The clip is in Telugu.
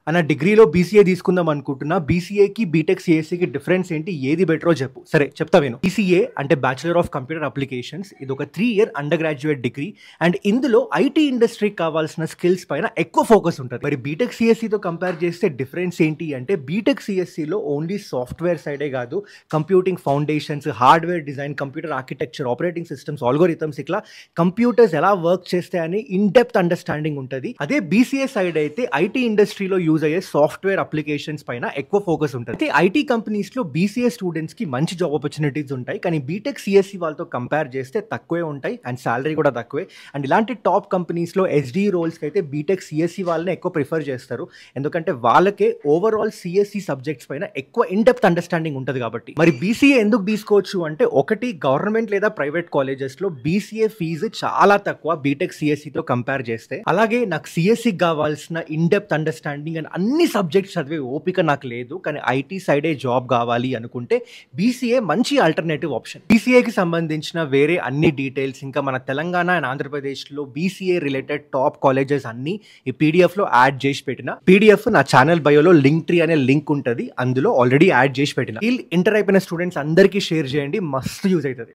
అన్న డిగ్రీలో బీసీఏ తీసుకుందాం అనుకుంటున్నా. బీసీఏకి, బీటెక్ సీఎస్సీకి డిఫరెన్స్ ఏంటి? ఏది బెటరో చెప్పు. సరే చెప్తా విను. బీసీఏ అంటే బ్యాచిలర్ ఆఫ్ కంప్యూటర్ అప్లికేషన్స్. ఇది ఒక 3 year under graduate degree and ఇందులో ఐటీ ఇండస్ట్రీకి కావాల్సిన స్కిల్స్ పైన ఎక్కువ ఫోకస్ ఉంటుంది. మరి బీటెక్ సీఎస్సీతో కంపేర్ చేస్తే డిఫరెన్స్ ఏంటి అంటే బీటెక్ సీఎస్సీలో ఓన్లీ సాఫ్ట్వేర్ సైడే కాదు, computing foundations, hardware design, computer architecture, operating systems, algorithms, ఇట్లా కంప్యూటర్స్ ఎలా వర్క్ చేస్తాయని ఇన్ డెప్త్ అండర్స్టాండింగ్ ఉంటుంది. అదే బీసీఏ సైడ్ అయితే ఐటీ ఇండస్ట్రీలో యూజ్ అయ్యే సాఫ్ట్వేర్ అప్లికేషన్స్ పైన ఎక్కువ ఫోకస్ ఉంటుంది. అయితే ఐటీ కంపెనీస్ లో బీసీఏ స్టూడెంట్స్ కి మంచి జాబ్ ఆపర్చునిటీస్ ఉంటాయి, కానీ బీటెక్ సిఎస్సి వాళ్ళతో కంపేర్ చేస్తే తక్కువే ఉంటాయి అండ్ సాలరీ కూడా తక్కువే. అండ్ ఇలాంటి టాప్ కంపెనీస్ లో ఎస్డి రోల్స్ కి అయితే బీటెక్ సిఎస్సి వాళ్ళని ఎక్కువ ప్రిఫర్ చేస్తారు, ఎందుకంటే వాళ్ళకే ఓవరాల్ సిఎస్సి సబ్జెక్ట్స్ పైన ఎక్కువ ఇన్ డెప్త్ అండర్స్టాండింగ్ ఉంటుంది కాబట్టి. మరి బీసీఏ ఎందుకు తీసుకోవచ్చు అంటే, ఒకటి గవర్నమెంట్ లేదా ప్రైవేట్ కాలేజెస్ లో బీసీఏ ఫీజు చాలా తక్కువ బీటెక్ సిఎస్సితో కంపేర్ చేస్తే. అలాగే నాకు సిఎస్సి కావాల్సిన ఇన్ డెప్త్ అండర్స్టాండింగ్ అండ్ అన్ని సబ్జెక్ట్స్ చదివే ఓపిక నాకు లేదు, కానీ ఐటీ సైడే జాబ్ కావాలి అనుకుంటే బీసీఏ మంచి ఆల్టర్నేటివ్ ఆప్షన్. బీసీఏకి సంబంధించిన వేరే అన్ని డీటెయిల్స్, ఇంకా మన తెలంగాణ అండ్ ఆంధ్రప్రదేశ్లో బీసీఏ రిలేటెడ్ టాప్ కాలేజెస్ అన్ని ఈ పీడిఎఫ్లో యాడ్ చేసి పెట్టిన. పీడిఎఫ్ నా ఛానల్ బయోలో లింక్ ట్రీ అనే లింక్ ఉంటుంది, అందులో ఆల్రెడీ యాడ్ చేసి పెట్టిన. ఇంటర్ అయిపోయిన స్టూడెంట్స్ అందరికీ షేర్ చేయండి, మస్తు యూజ్ అవుతుంది.